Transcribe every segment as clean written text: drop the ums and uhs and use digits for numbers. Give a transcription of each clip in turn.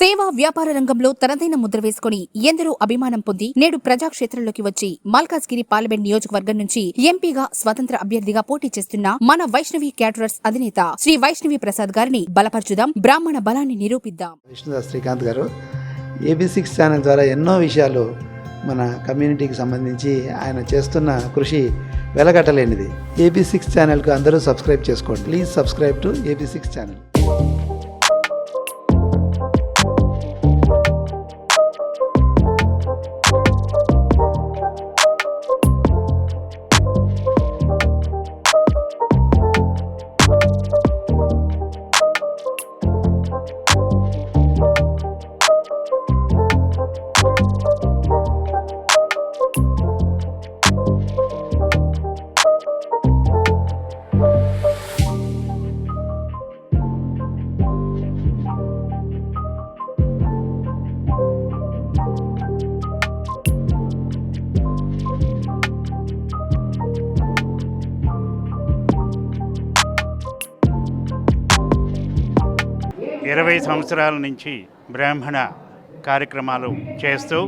సేవా వ్యాపార రంగంలో తనదైన ముద్ర వేసుకుని ఎందరో అభిమానం పొంది నేడు ప్రజాక్షేత్రంలోకి వచ్చి మల్కాజ్గిరి పార్లమెంట్ నియోజకవర్గం నుంచి ఎంపీగా స్వతంత్ర అభ్యర్థిగా పోటీ చేస్తున్న మన వైష్ణవి క్యాటరర్స్ అధినేత శ్రీ వైష్ణవి ప్రసాద్ గారిని బలపరచుదాం, బ్రాహ్మణ బలాన్ని నిరూపిద్దాం. విష్ణుదాస్ శ్రీకాంత్ గారు AB6 ఛానల్ ద్వారా ఎన్నో విషయాలు మన కమ్యూనిటీకి సంబంధించి ఆయన చేస్తున్న కృషి వెలగట్టలేనిది. AB6 ఛానల్కు అందరూ సబ్స్క్రైబ్ చేసుకోండి. Please subscribe to AB6 channel. ఇరవై సంవత్సరాల నుంచి బ్రాహ్మణ కార్యక్రమాలు చేస్తూ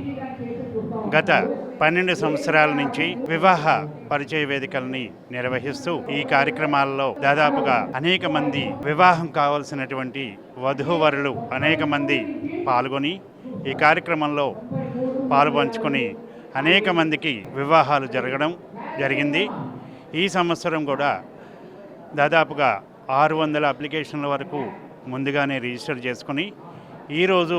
గత 12 సంవత్సరాల నుంచి వివాహ పరిచయ వేదికల్ని నిర్వహిస్తూ ఈ కార్యక్రమాల్లో దాదాపుగా అనేక మంది వివాహం కావాల్సినటువంటి వధూవరులు అనేక మంది పాల్గొని ఈ కార్యక్రమంలో పాలుపంచుకొని అనేక మందికి వివాహాలు జరగడం జరిగింది. ఈ సంవత్సరం కూడా దాదాపుగా 600 అప్లికేషన్ల వరకు ముందుగానే రిజిస్టర్ చేసుకుని ఈరోజు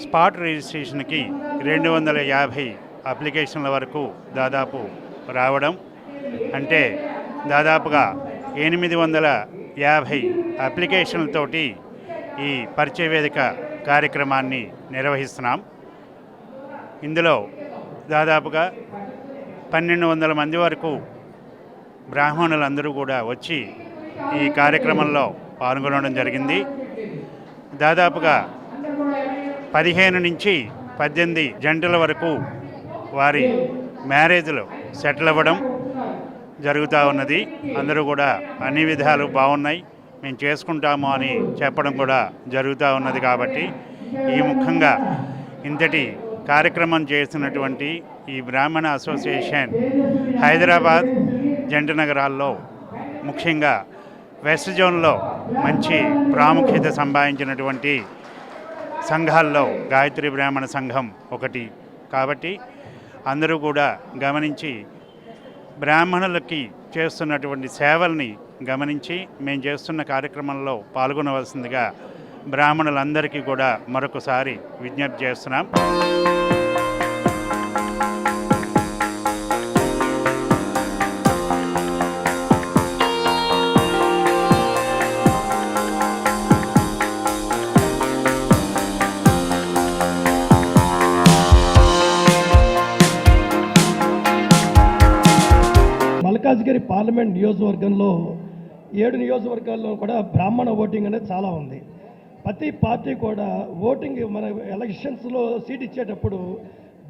స్పాట్ రిజిస్ట్రేషన్కి 250 అప్లికేషన్ల వరకు దాదాపు రావడం, అంటే దాదాపుగా 850 అప్లికేషన్లతోటి ఈ పరిచయ వేదిక కార్యక్రమాన్ని నిర్వహిస్తున్నాం. ఇందులో దాదాపుగా 1200 మంది వరకు బ్రాహ్మణులందరూ కూడా వచ్చి ఈ కార్యక్రమంలో పాల్గొనడం జరిగింది. దాదాపుగా 15 నుంచి 18 జంటల వరకు వారి మ్యారేజ్లు సెటిల్ అవ్వడం జరుగుతూ ఉన్నది. అందరూ కూడా అన్ని విధాలు బాగున్నాయి, మేము చేసుకుంటాము అని చెప్పడం కూడా జరుగుతూ ఉన్నది. కాబట్టి ఈ ముఖ్యంగా ఇంతటి కార్యక్రమం చేస్తున్నటువంటి ఈ బ్రాహ్మణ అసోసియేషన్ హైదరాబాద్, జంట నగరాల్లో ముఖ్యంగా వెస్ట్ జోన్లో మంచి ప్రాముఖ్యత సంపాదించినటువంటి సంఘాల్లో గాయత్రి బ్రాహ్మణ సంఘం ఒకటి. కాబట్టి అందరూ కూడా గమనించి బ్రాహ్మణులకి చేస్తున్నటువంటి సేవల్ని గమనించి మేము చేస్తున్న కార్యక్రమంలో పాల్గొనవలసిందిగా బ్రాహ్మణులందరికీ కూడా మరొకసారి విజ్ఞప్తి చేస్తున్నాం. మల్కాజ్గిరి పార్లమెంట్ నియోజకవర్గంలో 7 నియోజకవర్గాల్లో కూడా బ్రాహ్మణ ఓటింగ్ అనేది చాలా ఉంది. ప్రతి పార్టీ కూడా ఓటింగ్ మన ఎలక్షన్స్లో సీట్ ఇచ్చేటప్పుడు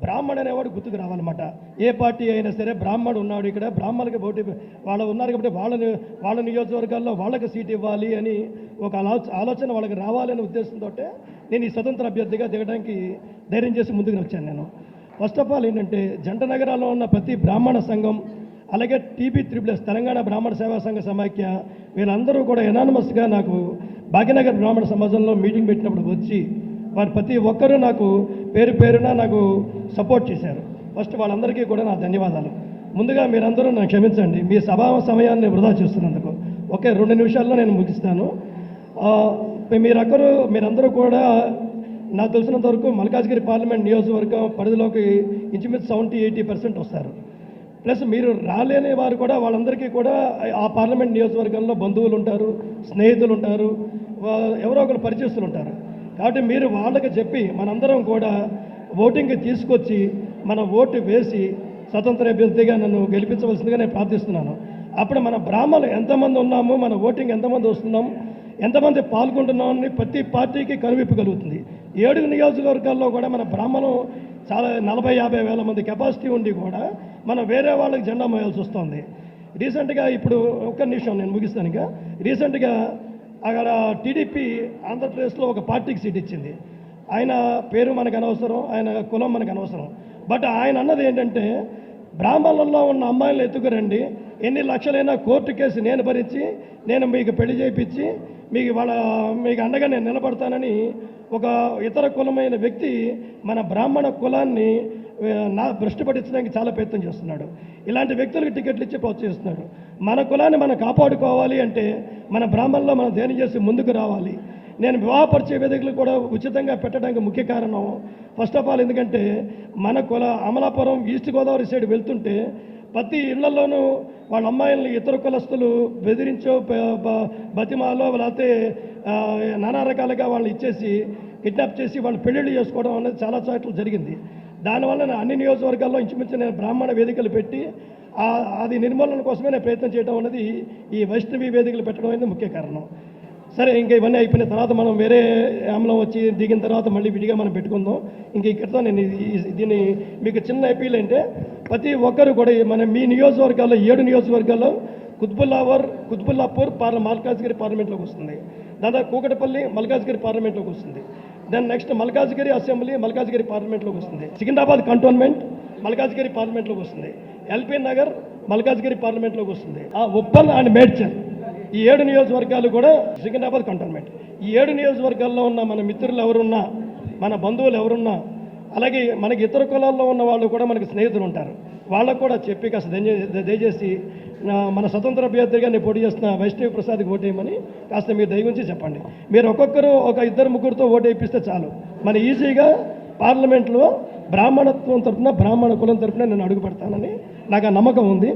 బ్రాహ్మణ అనేవాడు గుర్తుకు రావాలన్నమాట. ఏ పార్టీ అయినా సరే బ్రాహ్మణుడు ఉన్నాడు, ఇక్కడ బ్రాహ్మణులకి ఓటు వాళ్ళు ఉన్నారు కాబట్టి వాళ్ళ నియోజకవర్గాల్లో వాళ్ళకి సీట్ ఇవ్వాలి అని ఒక ఆలోచన వాళ్ళకి రావాలనే ఉద్దేశంతో నేను ఈ స్వతంత్ర అభ్యర్థిగా దిగడానికి ధైర్యం చేసి ముందుకు వచ్చాను. నేను ఫస్ట్ ఆఫ్ ఆల్ ఏంటంటే జంట నగరాల్లో ఉన్న ప్రతి బ్రాహ్మణ సంఘం, అలాగే TB3+ తెలంగాణ బ్రాహ్మణ సేవా సంఘ సమాఖ్య, వీళ్ళందరూ కూడా ఎనానమస్గా నాకు భాగ్యనగర్ బ్రాహ్మణ సమాజంలో మీటింగ్ పెట్టినప్పుడు వచ్చి వారు ప్రతి ఒక్కరూ నాకు పేరున నాకు సపోర్ట్ చేశారు. ఫస్ట్ వాళ్ళందరికీ కూడా నా ధన్యవాదాలు. ముందుగా మీరందరూ నన్ను క్షమించండి, మీ సభా సమయాన్ని వృధా చేస్తున్నందుకు. ఒకే 2 నిమిషాల్లో నేను ముగిస్తాను. మీరందరూ కూడా నాకు తెలిసినంత వరకు మల్కాజ్గిరి పార్లమెంట్ నియోజకవర్గం పరిధిలోకి ఇంచుమించు 70-80% వస్తారు. ప్లస్ మీరు రాలేని వారు కూడా వాళ్ళందరికీ కూడా ఆ పార్లమెంట్ నియోజకవర్గంలో బంధువులు ఉంటారు, స్నేహితులు ఉంటారు, ఎవరో ఒకరు పరిచయస్తులు ఉంటారు. కాబట్టి మీరు వాళ్ళకి చెప్పి మనందరం కూడా ఓటింగ్కి తీసుకొచ్చి మన ఓటు వేసి స్వతంత్ర అభ్యర్థిగా నన్ను గెలిపించవలసిందిగా నేను ప్రార్థిస్తున్నాను. అప్పుడు మన బ్రాహ్మణులు ఎంతమంది ఉన్నాము, మన ఓటింగ్ ఎంతమంది వస్తున్నాం, ఎంతమంది పాల్గొంటున్నామని ప్రతి పార్టీకి కనువిప్పు కలుగుతుంది. 7 నియోజకవర్గాల్లో కూడా మన బ్రాహ్మణం చాలా 40-50 వేల మంది కెపాసిటీ ఉండి కూడా మనం వేరే వాళ్ళకి జెండా మోయాల్సి వస్తుంది. రీసెంట్గా ఇప్పుడు ఒక్క నిమిషం నేను ముగిస్తాను. ఇంకా రీసెంట్గా అక్కడ టీడీపీ ఆంధ్రప్రదేశ్లో ఒక పార్టీకి సీట్ ఇచ్చింది. ఆయన పేరు మనకు అనవసరం, ఆయన కులం మనకు అనవసరం. బట్ ఆయన అన్నది ఏంటంటే, బ్రాహ్మణుల్లో ఉన్న అమ్మాయిలను ఎత్తుకురండి, ఎన్ని లక్షలైనా కోర్టు కేసు నేను భరించి నేను మీకు పెళ్లి చేయించి మీకు అండగా నేను నిలబడతానని ఒక ఇతర కులమైన వ్యక్తి మన బ్రాహ్మణ కులాన్ని భ్రష్టు పట్టించడానికి చాలా ప్రయత్నం చేస్తున్నాడు. ఇలాంటి వ్యక్తులకు టికెట్లు ఇచ్చి ప్రోత్సహిస్తున్నాడు. మన కులాన్ని మనం కాపాడుకోవాలి అంటే మన బ్రాహ్మణుల్లో మనం ధ్యానం చేసి ముందుకు రావాలి. నేను వివాహ పరిచయ వేదికలు కూడా ఉచితంగా పెట్టడానికి ముఖ్య కారణం ఫస్ట్ ఆఫ్ ఆల్ ఎందుకంటే మన అమలాపురం ఈస్ట్ గోదావరి సైడ్ వెళ్తుంటే ప్రతి ఇళ్లలోనూ వాళ్ళ అమ్మాయిల్ని ఇతర కులస్తులు బెదిరించో బతిమాలో లేకపోతే నానా రకాలుగా వాళ్ళు ఇచ్చేసి కిడ్నాప్ చేసి వాళ్ళు పెళ్ళిళ్ళు చేసుకోవడం అనేది చాలా చోట్ల జరిగింది. దానివల్ల అన్ని నియోజకవర్గాల్లో ఇంచుమించు నేను బ్రాహ్మణ వేదికలు పెట్టి అది నిర్మూలన కోసమే నేను ప్రయత్నం చేయడం అనేది ఈ వైష్ణవి వేదికలు పెట్టడం అనేది ముఖ్య కారణం. సరే, ఇంకా ఇవన్నీ అయిపోయిన తర్వాత మనం వేరే ఆమ్లం వచ్చి దిగిన తర్వాత మళ్ళీ విడిగా మనం పెట్టుకుందాం. ఇంక ఇక్కడితో నేను దీన్ని మీకు చిన్న అపీల్ అంటే, ప్రతి ఒక్కరు కూడా మీ నియోజకవర్గాల్లో 7 నియోజకవర్గాల్లో కుత్బుల్లాపూర్ మల్కాజ్గిరి పార్లమెంట్లోకి వస్తుంది. దాని తర్వాత కూకటపల్లి మల్కాజ్గిరి పార్లమెంట్లోకి వస్తుంది. దాని నెక్స్ట్ మల్కాజ్గిరి అసెంబ్లీ మల్కాజ్గిరి పార్లమెంట్లోకి వస్తుంది. సికింద్రాబాద్ కంటోన్మెంట్ మల్కాజ్గిరి పార్లమెంట్లోకి వస్తుంది. ఎల్పీ నగర్ మల్కాజ్గిరి పార్లమెంట్లోకి వస్తుంది. ఉప్పల్ అండ్ మేడ్చల్ ఈ 7 నియోజకవర్గాలు కూడా సికింద్రాబాద్ కంటోన్మెంట్. ఈ 7 నియోజకవర్గాల్లో ఉన్న మన మిత్రులు ఎవరున్నా, మన బంధువులు ఎవరున్నా, అలాగే మనకి ఇతర కులాల్లో ఉన్న వాళ్ళు కూడా మనకి స్నేహితులు ఉంటారు. వాళ్ళకు కూడా చెప్పి కాస్త దయచేసి మన స్వతంత్ర అభ్యర్థిగా నేను పోటీ చేస్తున్న వైష్ణవి ప్రసాద్కి ఓటేయమని కాస్త మీరు దయగురించి చెప్పండి. మీరు ఒక్కొక్కరు ఒక 2-3 ఓటు వేయిస్తే చాలు, మన ఈజీగా పార్లమెంట్లో బ్రాహ్మణత్వం తరఫున బ్రాహ్మణ కులం తరఫున నేను అడుగు పెడతానని నాకు ఆ నమ్మకం ఉంది.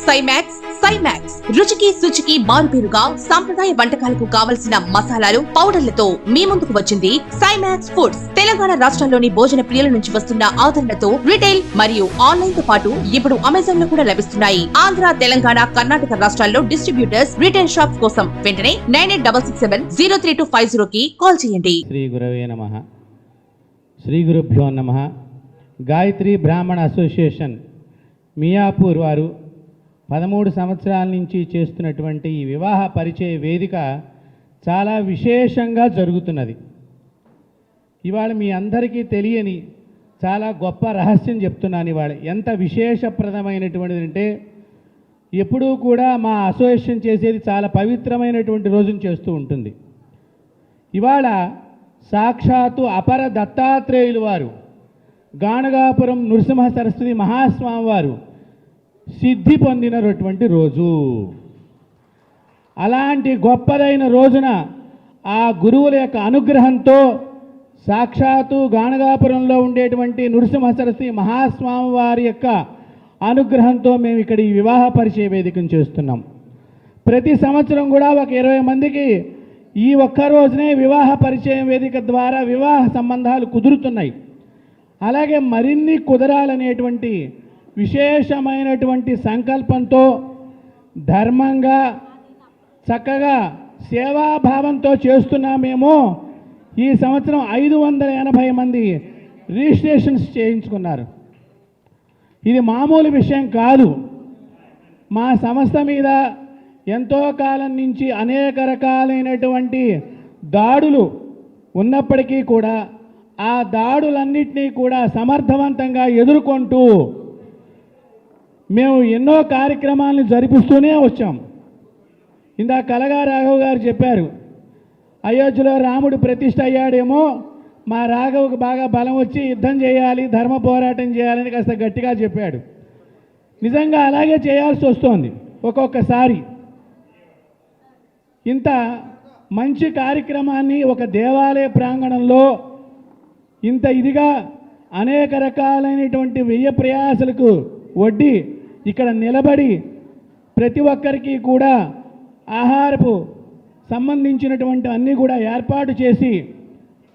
సైమాక్స్ రుచికి శుచికి మారుపేరుగా సాంప్రదాయ వంటకాలకు కావలసిన మసాలాలు, పౌడర్లతో మీ ముందుకు వచ్చింది సైమాక్స్ ఫుడ్స్. తెలంగాణ రాష్ట్రంలోని భోజన ప్రియుల నుంచి వస్తున్న ఆదరణతో రిటైల్ మరియు ఆన్లైన్ తో పాటు ఇప్పుడు అమెజాన్ లో కూడా లభిస్తున్నాయి. ఆంధ్ర, తెలంగాణ, కర్ణాటక రాష్ట్రాల్లో డిస్ట్రిబ్యూటర్స్, రిటైల్ షాప్స్ కోసం వెంటనే 9866703250 కి కాల్ చేయండి. శ్రీ గురవే నమః. శ్రీ గురుభ్యో నమః. గాయత్రి బ్రాహ్మణ అసోసియేషన్ మియాపూర్ వారు 13 సంవత్సరాల నుంచి చేస్తున్నటువంటి ఈ వివాహ పరిచయ వేదిక చాలా విశేషంగా జరుగుతున్నది. ఇవాళ మీ అందరికీ తెలియని చాలా గొప్ప రహస్యం చెప్తున్నాను. ఇవాళ ఎంత విశేషప్రదమైనటువంటిది అంటే, ఎప్పుడూ కూడా మా అసోసియేషన్ చేసేది చాలా పవిత్రమైనటువంటి రోజును చేస్తూ ఉంటుంది. ఇవాళ సాక్షాత్తు అపర దత్తాత్రేయులు వారు, గాణగాపురం నృసింహ సరస్వతి మహాస్వామి వారు సిద్ధి పొందినటువంటి రోజు. అలాంటి గొప్పదైన రోజున ఆ గురువుల యొక్క అనుగ్రహంతో సాక్షాత్తు గాణగాపురంలో ఉండేటువంటి నృసింహ సరస్వతి మహాస్వామి వారి యొక్క అనుగ్రహంతో మేము ఇక్కడ ఈ వివాహ పరిచయ వేదికను చేస్తున్నాం. ప్రతి సంవత్సరం కూడా ఒక 20 మందికి ఈ ఒక్క రోజునే వివాహ పరిచయం వేదిక ద్వారా వివాహ సంబంధాలు కుదురుతున్నాయి. అలాగే మరిన్ని కుదరాలనేటువంటి విశేషమైనటువంటి సంకల్పంతో ధర్మంగా చక్కగా సేవాభావంతో చేస్తున్నామేమో ఈ సంవత్సరం 580 మంది రిజిస్ట్రేషన్స్ చేయించుకున్నారు. ఇది మామూలు విషయం కాదు. మా సంస్థ మీద ఎంతో కాలం నుంచి అనేక రకాలైనటువంటి దాడులు ఉన్నప్పటికీ కూడా ఆ దాడులన్నింటినీ కూడా సమర్థవంతంగా ఎదుర్కొంటూ మేము ఎన్నో కార్యక్రమాలను జరిపిస్తూనే వచ్చాం. ఇందాక కలగా రాఘవ్ గారు చెప్పారు, అయోధ్యలో రాముడు ప్రతిష్ఠ అయ్యాడేమో, మా రాఘవ్కి బాగా బలం వచ్చి యుద్ధం చేయాలి, ధర్మ పోరాటం చేయాలని కాస్త గట్టిగా చెప్పాడు. నిజంగా అలాగే చేయాల్సి వస్తోంది. ఒక్కొక్కసారి ఇంత మంచి కార్యక్రమాన్ని ఒక దేవాలయ ప్రాంగణంలో ఇంత ఇదిగా అనేక రకాలైనటువంటి వ్యయ ప్రయాసలకు వడ్డీ ఇక్కడ నిలబడి ప్రతి ఒక్కరికి కూడా ఆహారపు సంబంధించినటువంటి అన్నీ కూడా ఏర్పాటు చేసి,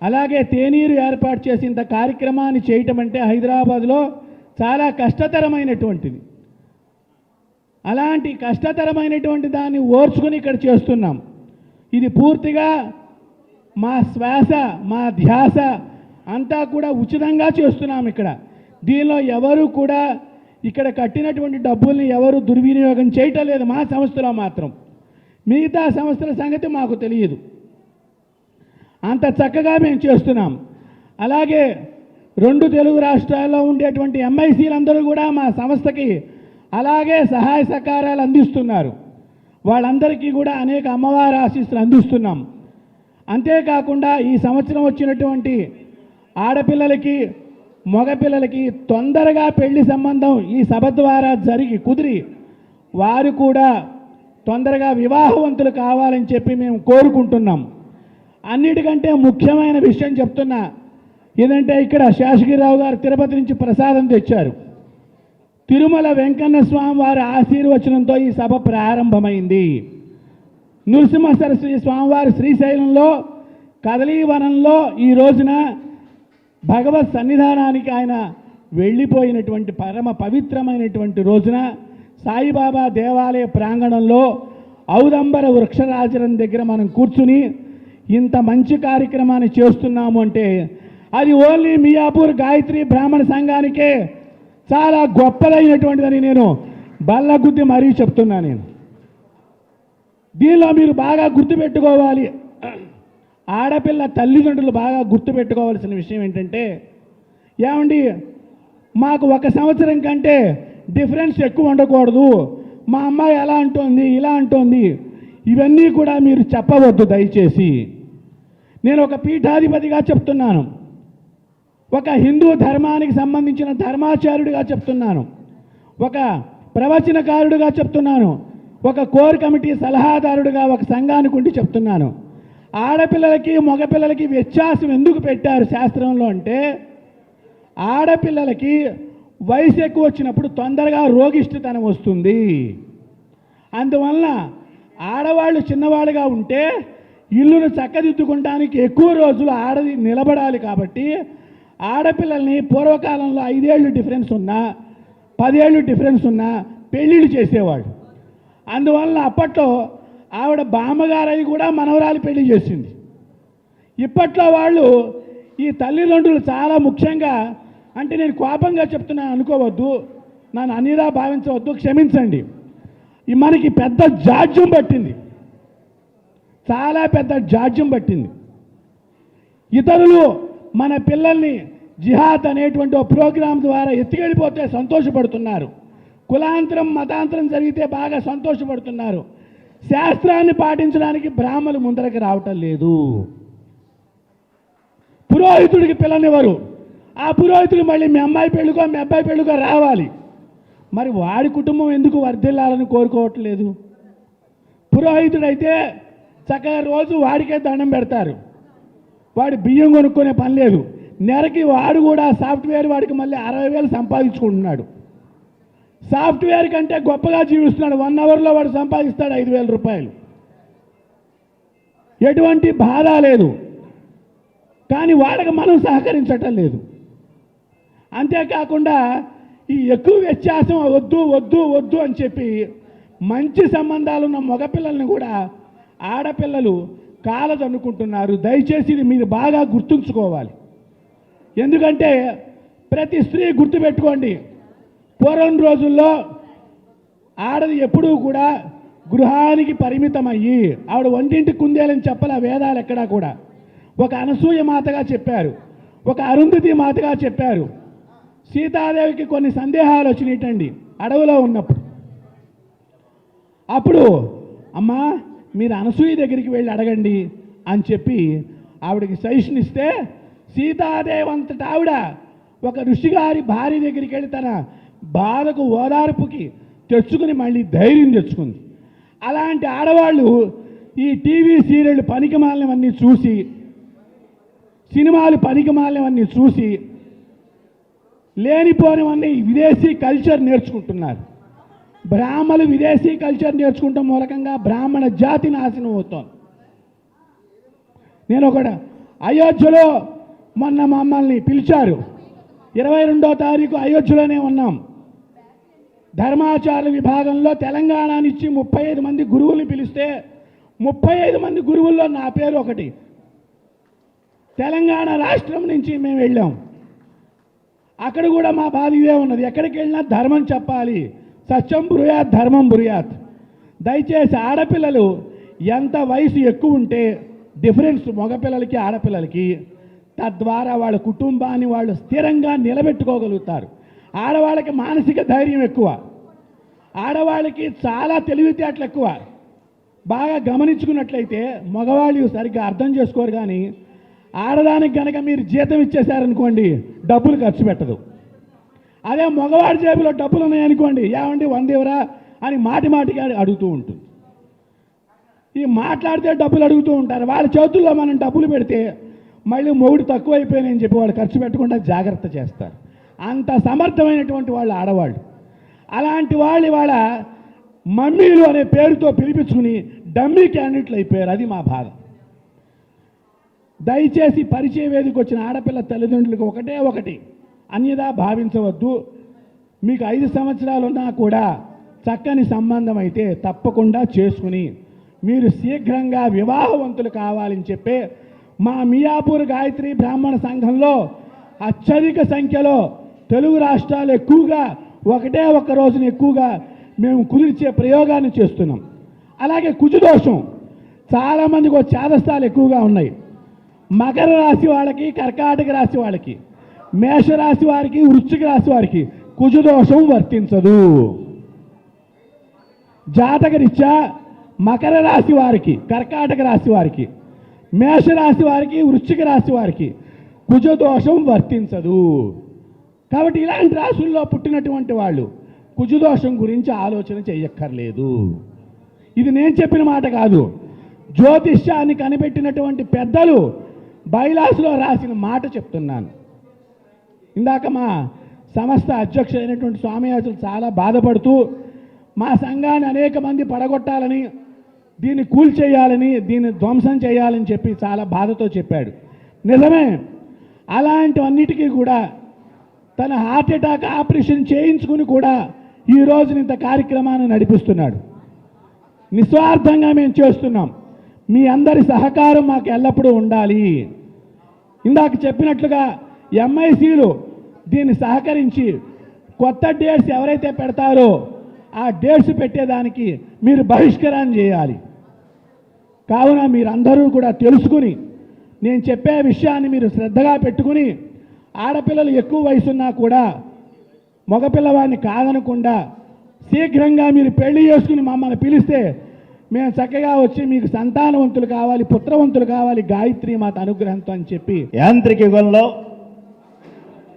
అలాగే తేనీరు ఏర్పాటు చేసి ఇంత కార్యక్రమాన్ని చేయటం అంటే హైదరాబాద్లో చాలా కష్టతరమైనటువంటిది. అలాంటి కష్టతరమైనటువంటి దాన్ని ఓర్చుకుని ఇక్కడ చేస్తున్నాం. ఇది పూర్తిగా మా శ్వాస, మా ధ్యాస అంతా కూడా ఉచితంగా చేస్తున్నాం ఇక్కడ. దీనిలో ఎవరు కూడా ఇక్కడ కట్టినటువంటి డబ్బుల్ని ఎవరు దుర్వినియోగం చేయటం లేదు. మా సంస్థలో మాత్రం మిగతా సంస్థల సంగతి మాకు తెలియదు. అంత చక్కగా మేము చేస్తున్నాం. అలాగే 2 తెలుగు రాష్ట్రాల్లో ఉండేటువంటి ఎంఐసీలందరూ కూడా మా సంస్థకి అలాగే సహాయ సహకారాలు అందిస్తున్నారు. వాళ్ళందరికీ కూడా అనేక అమ్మవారి ఆశీస్సులు అందిస్తున్నాం. అంతేకాకుండా ఈ సంవత్సరం వచ్చినటువంటి ఆడపిల్లలకి మగపిల్లలకి తొందరగా పెళ్లి సంబంధం ఈ సభ ద్వారా కుదిరి వారు కూడా తొందరగా వివాహవంతులు కావాలని చెప్పి మేము కోరుకుంటున్నాం. అన్నిటికంటే ముఖ్యమైన విషయం చెప్తున్నా ఏదంటే ఇక్కడ శేషగిరిరావు గారు తిరుపతి నుంచి ప్రసాదం తెచ్చారు. తిరుమల వెంకన్న స్వామి వారి ఆశీర్వచనంతో ఈ సభ ప్రారంభమైంది. నృసింహ సరస్వతి స్వామివారి శ్రీశైలంలో కదలీవనంలో ఈ రోజున భగవత్ సన్నిధానానికి ఆయన వెళ్ళిపోయినటువంటి పరమ పవిత్రమైనటువంటి రోజున సాయిబాబా దేవాలయ ప్రాంగణంలో ఔదంబర వృక్షరాజనం దగ్గర మనం కూర్చుని ఇంత మంచి కార్యక్రమాన్ని చేస్తున్నాము అంటే అది ఓన్లీ మియాపూర్ గాయత్రి బ్రాహ్మణ సంఘానికే చాలా గొప్పదైనటువంటిదని నేను బల్లగుద్ది మరీ చెప్తున్నా. నేను దీనిలో మీరు బాగా గుర్తుపెట్టుకోవాలి, ఆడపిల్ల తల్లిదండ్రులు బాగా గుర్తుపెట్టుకోవాల్సిన విషయం ఏంటంటే, ఏమండి మాకు 1 సంవత్సరం కంటే డిఫరెన్స్ ఎక్కువ ఉండకూడదు, మా అమ్మాయి అలా అంటోంది ఇలా అంటోంది, ఇవన్నీ కూడా మీరు చెప్పవద్దు దయచేసి. నేను ఒక పీఠాధిపతిగా చెప్తున్నాను, ఒక హిందూ ధర్మానికి సంబంధించిన ధర్మాచార్యుడిగా చెప్తున్నాను, ఒక ప్రవచనకారుడిగా చెప్తున్నాను, ఒక కోర్ కమిటీ సలహాదారుడిగా ఒక సంఘానికి ఉండి చెప్తున్నాను. ఆడపిల్లలకి మగపిల్లలకి వ్యత్యాసం ఎందుకు పెట్టారు శాస్త్రంలో అంటే, ఆడపిల్లలకి వయసు ఎక్కువ వచ్చినప్పుడు తొందరగా రోగిష్టితనం వస్తుంది. అందువల్ల ఆడవాళ్ళు చిన్నవాళ్ళుగా ఉంటే ఇల్లును చక్కదిద్దుకుంటానికి ఎక్కువ రోజులు ఆడది నిలబడాలి. కాబట్టి ఆడపిల్లల్ని పూర్వకాలంలో 5 ఏళ్ళు డిఫరెన్స్ ఉన్నా 10 ఏళ్ళు డిఫరెన్స్ ఉన్నా పెళ్ళిళ్ళు చేసేవాడు. అందువల్ల అప్పట్లో ఆవిడ బామ్మగారై కూడా మనవరాలు పెళ్లి చేసింది. ఇప్పట్లో వాళ్ళు ఈ తల్లిదండ్రులు చాలా ముఖ్యంగా, అంటే నేను కోపంగా చెప్తున్నాను అనుకోవద్దు, నన్ను అన్నిలా భావించవద్దు, క్షమించండి. మనకి పెద్ద జాడ్యం పట్టింది, చాలా పెద్ద జాడ్యం పట్టింది. ఇతరులు మన పిల్లల్ని జిహాద్ అనేటువంటి ఒక ప్రోగ్రాం ద్వారా ఎత్తుకెళ్ళిపోతే సంతోషపడుతున్నారు, కులాంతరం మతాంతరం జరిగితే బాగా సంతోషపడుతున్నారు. శాస్త్రాన్ని పాటించడానికి బ్రాహ్మణులు ముందరకు రావటం లేదు. పురోహితుడికి పిల్లనివ్వరు, ఆ పురోహితుడు మళ్ళీ మీ అమ్మాయి పెళ్ళికో మీ అబ్బాయి పెళ్ళికో రావాలి. మరి వాడి కుటుంబం ఎందుకు వర్ధిల్లాలని కోరుకోవట్లేదు? పురోహితుడైతే చక్కగా రోజు వాడికే దండం పెడతారు, వాడి బియ్యం కొనుక్కునే పని లేదు. నెలకి వాడు కూడా సాఫ్ట్వేర్ వాడికి మళ్ళీ 60,000 సంపాదించుకుంటున్నాడు. సాఫ్ట్వేర్ కంటే గొప్పగా జీవిస్తున్నాడు. 1 అవర్లో వాడు సంపాదిస్తాడు 5,000 రూపాయలు, ఎటువంటి బాధ లేదు. కానీ వాళ్ళకి మనం సహకరించటం లేదు. అంతేకాకుండా ఈ ఎక్కువ వ్యత్యాసం వద్దు వద్దు వద్దు అని చెప్పి మంచి సంబంధాలున్న మగపిల్లల్ని కూడా ఆడపిల్లలు కాలదన్నుకుంటున్నారు. దయచేసి ఇది మీరు బాగా గుర్తుంచుకోవాలి. ఎందుకంటే ప్రతి స్త్రీ గుర్తుపెట్టుకోండి, పూర్వం రోజుల్లో ఆడది ఎప్పుడూ కూడా గృహానికి పరిమితమయ్యి ఆవిడ వంటింటికి కుందేలని చెప్పాలి ఆ వేదాలు ఎక్కడా కూడా. ఒక అనసూయ మాతగా చెప్పారు, ఒక అరుంధతి మాతగా చెప్పారు. సీతాదేవికి కొన్ని సందేహాలు వచ్చినాయిటండి అడవిలో ఉన్నప్పుడు. అప్పుడు అమ్మా మీరు అనసూయ దగ్గరికి వెళ్ళి అడగండి అని చెప్పి ఆవిడకి సజెషన్ ఇస్తే, సీతాదేవి అంతటా ఆవిడ ఒక ఋషిగారి భార్య దగ్గరికి వెళ్ళి తన బాధకు ఓదార్పుకి తెచ్చుకుని మళ్ళీ ధైర్యం తెచ్చుకుంది. అలాంటి ఆడవాళ్ళు ఈ టీవీ సీరియళ్ళు పనికిమాలినవన్నీ చూసి, సినిమాలు పనికిమాలినవన్నీ చూసి లేనిపోనివన్నీ విదేశీ కల్చర్ నేర్చుకుంటున్నారు. బ్రాహ్మణులు విదేశీ కల్చర్ నేర్చుకుంటాం మూలకంగా బ్రాహ్మణ జాతి నాశనం అవుతోంది. నేను ఒకటి అయోధ్యలో మొన్న మమ్మల్ని పిలిచారు, 22వ తారీఖు అయోధ్యలోనే ఉన్నాం. ధర్మాచార విభాగంలో తెలంగాణ నుంచి 35 మంది గురువుల్ని పిలిస్తే 35 మంది గురువుల్లో నా పేరు ఒకటి. తెలంగాణ రాష్ట్రం నుంచి మేము వెళ్ళాం. అక్కడ కూడా మా బాధ ఇదే ఉన్నది, ఎక్కడికి వెళ్ళినా ధర్మం చెప్పాలి, సత్యం బ్రూయాత్ ధర్మం బ్రూయాత్. దయచేసి ఆడపిల్లలు ఎంత వయసు ఎక్కువ ఉంటే డిఫరెన్స్ మగపిల్లలకి ఆడపిల్లలకి, తద్వారా వాళ్ళ కుటుంబాన్ని వాళ్ళు స్థిరంగా నిలబెట్టుకోగలుగుతారు. ఆడవాళ్ళకి మానసిక ధైర్యం ఎక్కువ, ఆడవాళ్ళకి చాలా తెలివితేటలు ఎక్కువ. బాగా గమనించుకున్నట్లయితే మగవాళ్ళు సరిగ్గా అర్థం చేసుకోరు, కానీ ఆడదానికి కనుక మీరు జీతం ఇచ్చేశారనుకోండి డబ్బులు ఖర్చు పెట్టదు. అదే మగవాడి జేబులో డబ్బులు ఉన్నాయనుకోండి, ఏమండి 100 ఇవ్వరా అని మాటిగా అడుగుతూ ఉంటుంది. ఈ మాట్లాడితే డబ్బులు అడుగుతూ ఉంటారు. వాళ్ళ చేతుల్లో మనం డబ్బులు పెడితే మళ్ళీ మొగుడు తక్కువైపోయినాయని చెప్పి వాళ్ళు ఖర్చు పెట్టకుండా జాగ్రత్త చేస్తారు. అంత సమర్థమైనటువంటి వాళ్ళు ఆడవాళ్ళు. అలాంటి వాళ్ళు ఇవాళ మమ్మీలు అనే పేరుతో పిలిపించుకుని డమ్మీ క్యాండిడేట్లు అయిపోయారు. అది మా బాధ. దయచేసి పరిచయ వేదిక వచ్చిన ఆడపిల్ల తల్లిదండ్రులకు ఒకటి అన్యదా భావించవద్దు. మీకు 5 సంవత్సరాలు ఉన్నా కూడా చక్కని సంబంధం అయితే తప్పకుండా చేసుకుని మీరు శీఘ్రంగా వివాహవంతులు కావాలని చెప్పే మా మియాపూర్ గాయత్రి బ్రాహ్మణ సంఘంలో అత్యధిక సంఖ్యలో తెలుగు రాష్ట్రాలు ఎక్కువగా ఒకటే ఒక్క రోజున ఎక్కువగా మేము కుదిర్చే ప్రయోగాన్ని చేస్తున్నాం. అలాగే కుజుదోషం చాలామందికి చేదస్తాలు ఎక్కువగా ఉన్నాయి. మకర రాశి వాళ్ళకి, కర్కాటక రాశి వాళ్ళకి, మేషరాశి వారికి, వృశ్చిక రాశి వారికి కుజుదోషం వర్తించదు. జాతకరీత్యా మకర రాశి వారికి, కర్కాటక రాశి వారికి, మేషరాశి వారికి, వృశ్చిక రాశి వారికి కుజదోషం వర్తించదు. కాబట్టి ఇలాంటి రాశుల్లో పుట్టినటువంటి వాళ్ళు కుజదోషం గురించి ఆలోచన చేయక్కర్లేదు. ఇది నేను చెప్పిన మాట కాదు, జ్యోతిష్యాన్ని కనిపెట్టినటువంటి పెద్దలు బైలాస్లో రాసిన మాట చెప్తున్నాను. ఇందాక మా సంస్థ అధ్యక్షుడైనటువంటి స్వామియాజులు చాలా బాధపడుతూ మా సంఘాన్ని అనేక మంది పడగొట్టాలని, దీన్ని కూల్చేయాలని, దీన్ని ధ్వంసం చేయాలని చెప్పి చాలా బాధతో చెప్పాడు. నిజమే, అలాంటివన్నిటికీ కూడా తన హార్ట్ అటాక్ ఆపరేషన్ చేయించుకుని కూడా ఈ రోజున ఇంత కార్యక్రమాన్ని నడిపిస్తున్నాడు. నిస్వార్థంగా మేము చేస్తున్నాం. మీ అందరి సహకారం మాకు ఎల్లప్పుడూ ఉండాలి. ఇందాక చెప్పినట్లుగా ఎంఐసీలు దీన్ని సహకరించి కొత్త డేట్స్ ఎవరైతే పెడతారో ఆ డేట్స్ పెట్టేదానికి మీరు బహిష్కరణ చేయాలి. కావున మీరందరూ కూడా తెలుసుకుని నేను చెప్పే విషయాన్ని మీరు శ్రద్ధగా పెట్టుకుని ఆడపిల్లలు ఎక్కువ వయసున్నా కూడా మగపిల్లవాడిని కాదనకుండా శీఘ్రంగా మీరు పెళ్లి చేసుకుని మమ్మల్ని పిలిస్తే మేము చక్కగా వచ్చి మీకు సంతానవంతులు కావాలి, పుత్రవంతులు కావాలి గాయత్రి మాత అనుగ్రహంతో అని చెప్పి యాంత్రిక యుగంలో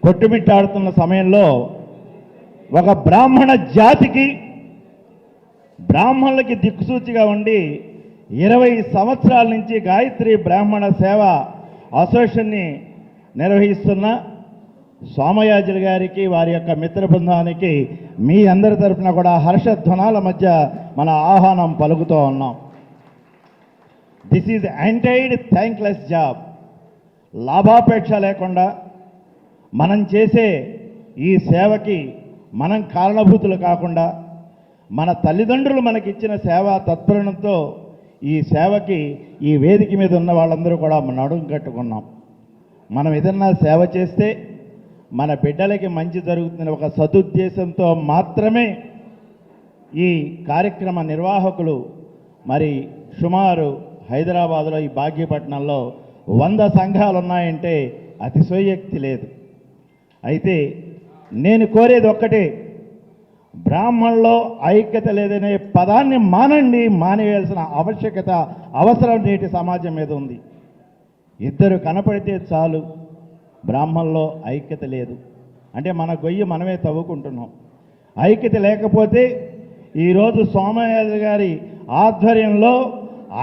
కొట్టుమిట్టాడుతున్న సమయంలో ఒక బ్రాహ్మణ జాతికి, బ్రాహ్మణులకి దిక్కుసూచిగా ఉండి 20 సంవత్సరాల నుంచి గాయత్రి బ్రాహ్మణ సేవ అసోసియేషన్ని నిర్వహిస్తున్న సోమయాజులు గారికి, వారి యొక్క మిత్ర బృందానికి మీ అందరి తరఫున కూడా హర్షధ్వనాల మధ్య మన ఆహ్వానం పలుకుతూ ఉన్నాం. This is entered thankless job. లాభాపేక్ష లేకుండా మనం చేసే ఈ సేవకి మనం కారణభూతులు కాకుండా మన తల్లిదండ్రులు మనకిచ్చిన సేవా తత్పరణతో ఈ సేవకి ఈ వేదిక మీద ఉన్న వాళ్ళందరూ కూడా నడుం కట్టుకున్నాం. మనం ఏదన్నా సేవ చేస్తే మన బిడ్డలకి మంచి జరుగుతున్న ఒక సదుద్దేశంతో మాత్రమే ఈ కార్యక్రమ నిర్వాహకులు మరి సుమారు హైదరాబాదులో ఈ భాగ్యపట్నంలో 100 సంఘాలు ఉన్నాయంటే అతిశయోక్తి లేదు. అయితే నేను కోరేది ఒక్కటే, బ్రాహ్మణుల్లో ఐక్యత లేదనే పదాన్ని మానండి. మానేయాల్సిన అవసరం నేటి సమాజం మీద ఉంది. ఇద్దరు కనపడితే చాలు, బ్రాహ్మణుల్లో ఐక్యత లేదు అంటే మన గొయ్యి మనమే తవ్వుకుంటున్నాం. ఐక్యత లేకపోతే ఈరోజు సోమయాజు గారి ఆధ్వర్యంలో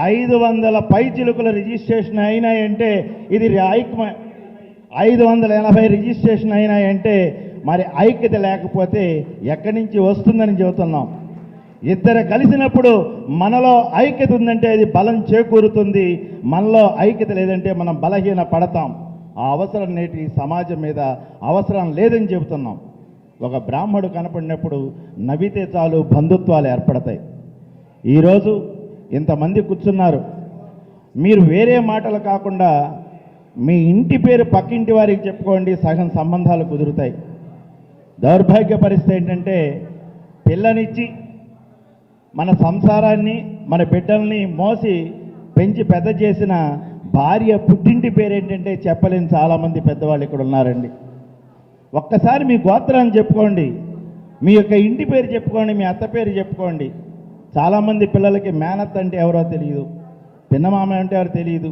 500 పైచిలుకుల రిజిస్ట్రేషన్ అయినాయంటే ఇది 580 రిజిస్ట్రేషన్ అయినాయంటే మరి ఐక్యత లేకపోతే ఎక్కడి నుంచి వస్తుందని చెబుతున్నాం. ఇద్దరు కలిసినప్పుడు మనలో ఐక్యత ఉందంటే అది బలం చేకూరుతుంది. మనలో ఐక్యత లేదంటే మనం బలహీన పడతాం. ఆ అవసరం నేటి సమాజం మీద అవసరం లేదని చెబుతున్నాం. ఒక బ్రాహ్మడు కనపడినప్పుడు నవ్వితే చాలు బంధుత్వాలు ఏర్పడతాయి. ఈరోజు ఇంతమంది కూర్చున్నారు. మీరు వేరే మాటలు కాకుండా మీ ఇంటి పేరు పక్కింటి వారికి చెప్పుకోండి, సగం సంబంధాలు కుదురుతాయి. దౌర్భాగ్య పరిస్థితి ఏంటంటే పిల్లనిచ్చి మన సంసారాన్ని మన బిడ్డల్ని మోసి పెంచి పెద్ద చేసిన భార్య పుట్టింటి పేరేంటంటే చెప్పలేని చాలామంది పెద్దవాళ్ళు ఇక్కడ ఉన్నారండి. ఒక్కసారి మీ గోత్రాన్ని చెప్పుకోండి, మీ యొక్క ఇంటి పేరు చెప్పుకోండి, మీ అత్త పేరు చెప్పుకోండి. చాలామంది పిల్లలకి మేనత్త అంటే ఎవరో తెలియదు, పిన్నమామ అంటే ఎవరో తెలియదు.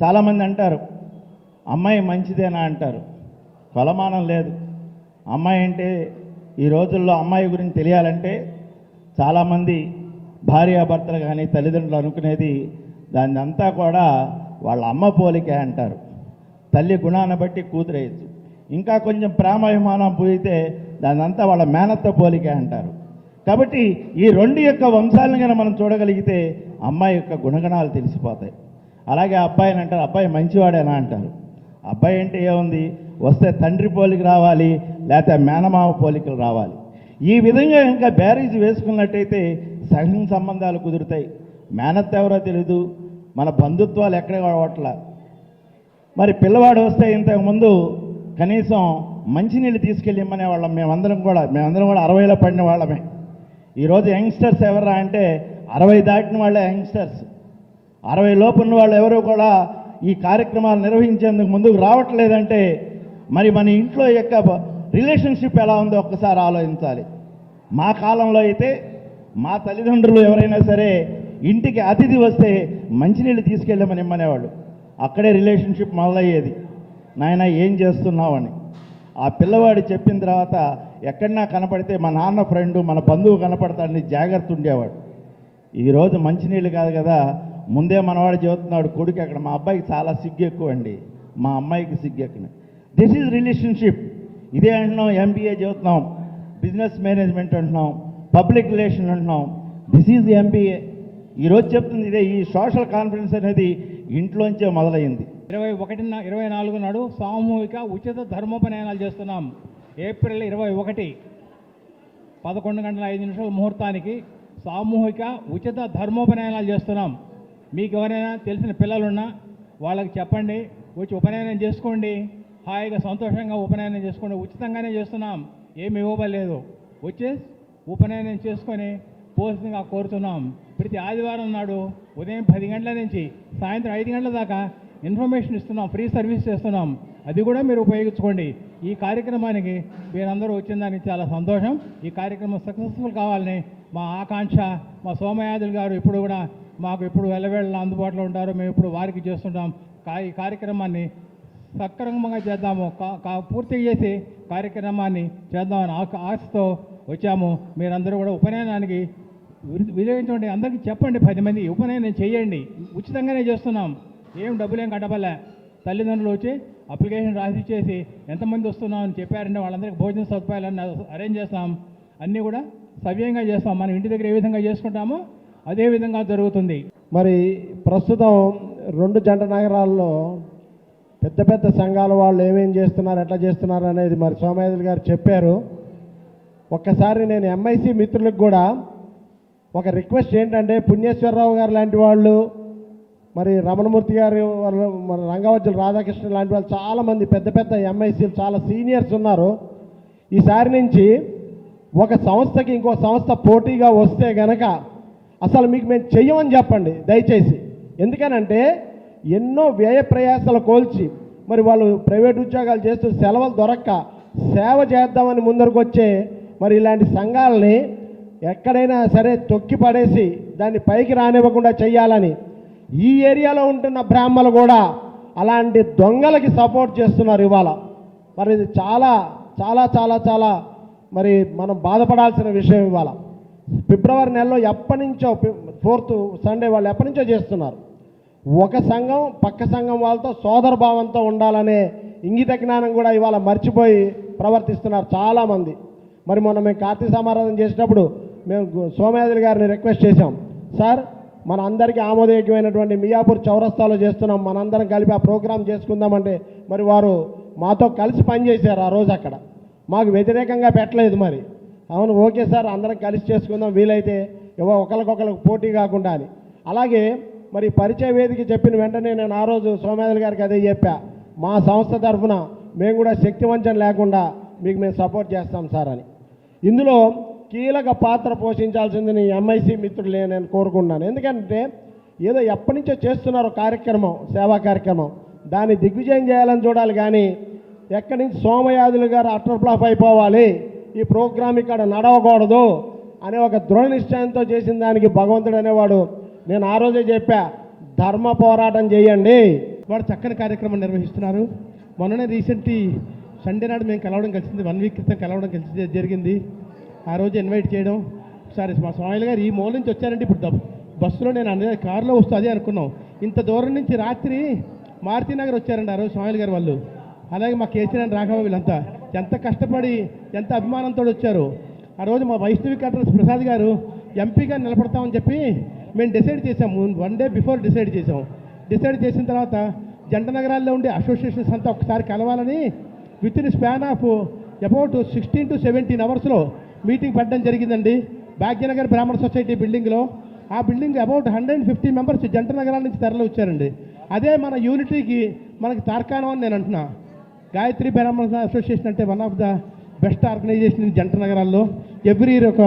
చాలామంది అంటారు అమ్మాయి మంచిదేనా అంటారు, కొలమానం లేదు. అమ్మాయి అంటే ఈ రోజుల్లో అమ్మాయి గురించి తెలియాలంటే చాలామంది భార్యాభర్తలు కానీ తల్లిదండ్రులు అనుకునేది దాన్ని అంతా కూడా వాళ్ళ అమ్మ పోలికే అంటారు. తల్లి గుణాన్ని బట్టి కూతురేయచ్చు, ఇంకా కొంచెం ప్రేమాభిమానం పూరితే దాన్ని అంతా వాళ్ళ మేనత్త పోలికే అంటారు. కాబట్టి ఈ రెండు యొక్క వంశాలను కనుక మనం చూడగలిగితే అమ్మాయి యొక్క గుణగణాలు తెలిసిపోతాయి. అలాగే అబ్బాయిని అంటారు అబ్బాయి మంచివాడేనా అంటారు. అబ్బాయి అంటే ఏముంది, వస్తే తండ్రి పోలిక రావాలి, లేకపోతే మేనమామ పోలికలు రావాలి. ఈ విధంగా ఇంకా బ్యారేజ్ వేసుకున్నట్టయితే సహజ సంబంధాలు కుదురుతాయి. మేనత్త ఎవరో తెలీదు, మన బంధుత్వాలు ఎక్కడ కావట్లా. మరి పిల్లవాడు వస్తే ఇంతకుముందు కనీసం మంచినీళ్ళు తీసుకెళ్ళిమ్మనే వాళ్ళం. మేమందరం కూడా 60లో పడిన వాళ్ళమే. ఈరోజు యంగ్స్టర్స్ ఎవరా అంటే 60 దాటిన వాళ్ళే యంగ్స్టర్స్. 60 లోపు ఉన్న వాళ్ళు ఎవరు కూడా ఈ కార్యక్రమాలు నిర్వహించేందుకు ముందుకు రావట్లేదంటే మరి మన ఇంట్లో యొక్క రిలేషన్షిప్ ఎలా ఉందో ఒక్కసారి ఆలోచించాలి. మా కాలంలో అయితే మా తల్లిదండ్రులు ఎవరైనా సరే ఇంటికి అతిథి వస్తే మంచినీళ్ళు తీసుకెళ్ళమని ఇమ్మనేవాళ్ళు. అక్కడే రిలేషన్షిప్ మొదలయ్యేది. నాయన ఏం చేస్తున్నావు అని. ఆ పిల్లవాడు చెప్పిన తర్వాత ఎక్కడన్నా కనపడితే మా నాన్న ఫ్రెండు మన బంధువు కనపడతాడని జాగ్రత్త ఉండేవాడు. ఈరోజు మంచినీళ్ళు కాదు కదా, ముందే మనవాడు చెబుతున్నాడు కొడుకు అక్కడ మా అబ్బాయికి చాలా సిగ్గు ఎక్కువ అండి, మా అమ్మాయికి సిగ్గు ఎక్కువ. This is relationship. ఇదే అంటున్నాం, ఎంబీఏ చెబుతున్నాం, బిజినెస్ మేనేజ్మెంట్ అంటున్నాం, పబ్లిక్ రిలేషన్ అంటున్నాం. This is MBA. ఈరోజు చెప్తుంది ఇదే. ఈ సోషల్ కాన్ఫిడెన్స్ అనేది ఇంట్లోంచే మొదలైంది. 24 నాడు సామూహిక ఉచిత ధర్మోపనయనాలు చేస్తున్నాం. ఏప్రిల్ 21 11:05 ముహూర్తానికి సామూహిక ఉచిత ధర్మోపనయనాలు చేస్తున్నాం. మీకు ఎవరైనా తెలిసిన పిల్లలున్నా వాళ్ళకి చెప్పండి, వచ్చి ఉపనయనం చేసుకోండి, హాయిగా సంతోషంగా ఉపనయనం చేసుకోండి. ఉచితంగానే చేస్తున్నాం, ఏమి ఇవ్వలేదు. వచ్చి ఉపనయనం చేసుకొని పోస్టింగ్గా కోరుతున్నాం. ప్రతి ఆదివారం నాడు ఉదయం 10 గంటల నుంచి సాయంత్రం 5 గంటల దాకా ఇన్ఫర్మేషన్ ఇస్తున్నాం, ఫ్రీ సర్వీస్ చేస్తున్నాం. అది కూడా మీరు ఉపయోగించుకోండి. ఈ కార్యక్రమానికి మీరందరూ వచ్చిన దానికి చాలా సంతోషం. ఈ కార్యక్రమం సక్సెస్ఫుల్ కావాలని మా ఆకాంక్ష. మా సోమయాజులు గారు ఇప్పుడు కూడా మాకు ఇప్పుడు వెళ్ళవేళ్ళ అందుబాటులో ఉంటారు. మేము ఇప్పుడు వారికి చేస్తుంటాం. ఈ కార్యక్రమాన్ని సక్రమంగా చేద్దాము, పూర్తి చేసి కార్యక్రమాన్ని చేద్దామని ఆశతో వచ్చాము. మీరందరూ కూడా ఉపనయనానికి వినియోగించండి, అందరికీ చెప్పండి. 10 మంది ఉపనయనం చేయండి, ఉచితంగానే చేస్తున్నాం, ఏం డబ్బులేం కట్టబలే. తల్లిదండ్రులు వచ్చి అప్లికేషన్ రాసి ఇచ్చేసి ఎంతమంది వస్తున్నాం అని చెప్పారంటే వాళ్ళందరికీ భోజన సదుపాయాలన్నీ అరేంజ్ చేస్తాం. అన్నీ కూడా సవ్యంగా చేస్తాం. మనం ఇంటి దగ్గర ఏ విధంగా చేసుకుంటామో అదే విధంగా జరుగుతుంది. మరి ప్రస్తుతం 2 జంట నగరాల్లో పెద్ద పెద్ద సంఘాల వాళ్ళు ఏమేం చేస్తున్నారు, ఎట్లా చేస్తున్నారు అనేది మరి సోమయాజులు గారు చెప్పారు. ఒక్కసారి నేను ఎంఐసి మిత్రులకు కూడా ఒక రిక్వెస్ట్ ఏంటంటే, పుణ్యేశ్వరరావు గారు లాంటి వాళ్ళు, మరి రమణమూర్తి గారు, మన రంగవజ్జుల రాధాకృష్ణ లాంటి వాళ్ళు చాలామంది పెద్ద పెద్ద ఎంఐసీలు చాలా సీనియర్స్ ఉన్నారు. ఈసారి నుంచి ఒక సంస్థకి ఇంకో సంస్థ పోటీగా వస్తే గనక అసలు మీకు మేము చెయ్యమని చెప్పండి దయచేసి. ఎందుకనంటే ఎన్నో వ్యయ ప్రయాసాలు కోల్చి మరి వాళ్ళు ప్రైవేట్ ఉద్యోగాలు చేస్తూ సెలవులు దొరక్క సేవ చేద్దామని ముందరకు వచ్చే మరి ఇలాంటి సంఘాలని ఎక్కడైనా సరే తొక్కి పడేసి దాన్ని పైకి రానివ్వకుండా చెయ్యాలని ఈ ఏరియాలో ఉంటున్న బ్రాహ్మణులు కూడా అలాంటి దొంగలకి సపోర్ట్ చేస్తున్నారు ఇవాళ. మరి ఇది చాలా చాలా చాలా చాలా మరి మనం బాధపడాల్సిన విషయం. ఇవాళ ఫిబ్రవరి నెలలో ఎప్పటి నుంచో 4th సండే వాళ్ళు ఎప్పటి నుంచో చేస్తున్నారు. ఒక సంఘం పక్క సంఘం వాళ్ళతో సోదరభావంతో ఉండాలనే ఇంగిత జ్ఞానం కూడా ఇవాళ మర్చిపోయి ప్రవర్తిస్తున్నారు చాలామంది. మరి మొన్న మేము కార్తీక సమారాధన చేసేటప్పుడు మేము సోమయాజులు గారిని రిక్వెస్ట్ చేశాం, సార్ మన అందరికీ ఆమోదయోగ్యమైనటువంటి మియాపూర్ చౌరస్తాలో చేస్తున్నాం, మనందరం కలిపి ఆ ప్రోగ్రాం చేసుకుందామంటే మరి వారు మాతో కలిసి పనిచేశారు. ఆ రోజు అక్కడ మాకు వ్యతిరేకంగా పెట్టలేదు. మరి అవును ఓకే సార్ అందరం కలిసి చేసుకుందాం, వీలైతే ఒకరికొకరికి పోటీ కాకుండా అని. అలాగే మరి పరిచయ వేదిక చెప్పిన వెంటనే నేను ఆ రోజు సోమయాజులు గారికి అదే చెప్పా, మా సంస్థ తరఫున మేము కూడా శక్తివంచన లేకుండా మీకు మేము సపోర్ట్ చేస్తాం సార్ అని. ఇందులో కీలక పాత్ర పోషించాల్సింది ఎంఐసి మిత్రులే నేను కోరుకుంటున్నాను. ఎందుకంటే ఏదో ఎప్పటి నుంచో చేస్తున్నారు కార్యక్రమం, సేవా కార్యక్రమం, దాన్ని దిగ్విజయం చేయాలని చూడాలి. కానీ ఎక్కడి నుంచి సోమయాజులు గారు అటర్ ఫ్లాప్ అయిపోవాలి, ఈ ప్రోగ్రామ్ ఇక్కడ నడవకూడదు అనే ఒక దృఢ నిశ్చయంతో చేసిన దానికి భగవంతుడు అనేవాడు. నేను ఆ రోజే చెప్పా, ధర్మ పోరాటం చేయండి. వాడు చక్కని కార్యక్రమం నిర్వహిస్తున్నారు. మొన్ననే రీసెంట్ సండే నాడు మేము కలవడం కలిసింది, 1 వీక్ క్రితం కలవడం కలిసి జరిగింది. ఆ రోజు ఇన్వైట్ చేయడం, సరే మా స్వామిలు గారు ఈ మూల నుంచి వచ్చారంటే ఇప్పుడు బస్సులో నేను అదే కారులో వస్తూ అదే అనుకున్నాం. ఇంత దూరం నుంచి రాత్రి మారుతినగర్ వచ్చారండి ఆ రోజు స్వామిలు గారు వాళ్ళు. అలాగే మా కేసీఆర్ రాఘవ వీళ్ళంతా ఎంత కష్టపడి ఎంత అభిమానంతో వచ్చారు. ఆ రోజు మా వైష్ణవి క్యాటరర్స్ ప్రసాద్ గారు ఎంపీగా నిలబడతామని చెప్పి మేము డిసైడ్ చేసాము. 1 డే బిఫోర్ డిసైడ్ చేసాం. డిసైడ్ చేసిన తర్వాత జంట నగరాల్లో ఉండే అసోసియేషన్స్ అంతా ఒకసారి కలవాలని with in span of about 16 to 17 అవర్స్లో మీటింగ్ పెట్టడం జరిగిందండి భాగ్యనగర్ బ్రాహ్మణ సొసైటీ బిల్డింగ్లో. ఆ బిల్డింగ్ అబౌట్ 150 మెంబర్స్ జంట నగరాల నుంచి తరలి వచ్చారండి. అదే మన యూనిటీకి మనకి తార్కాణం అని నేను అంటున్నా. గాయత్రి బ్రాహ్మణ అసోసియేషన్ అంటే one of the best organisation జంట నగరాల్లో. ఎవ్రీ ఇయర్ ఒక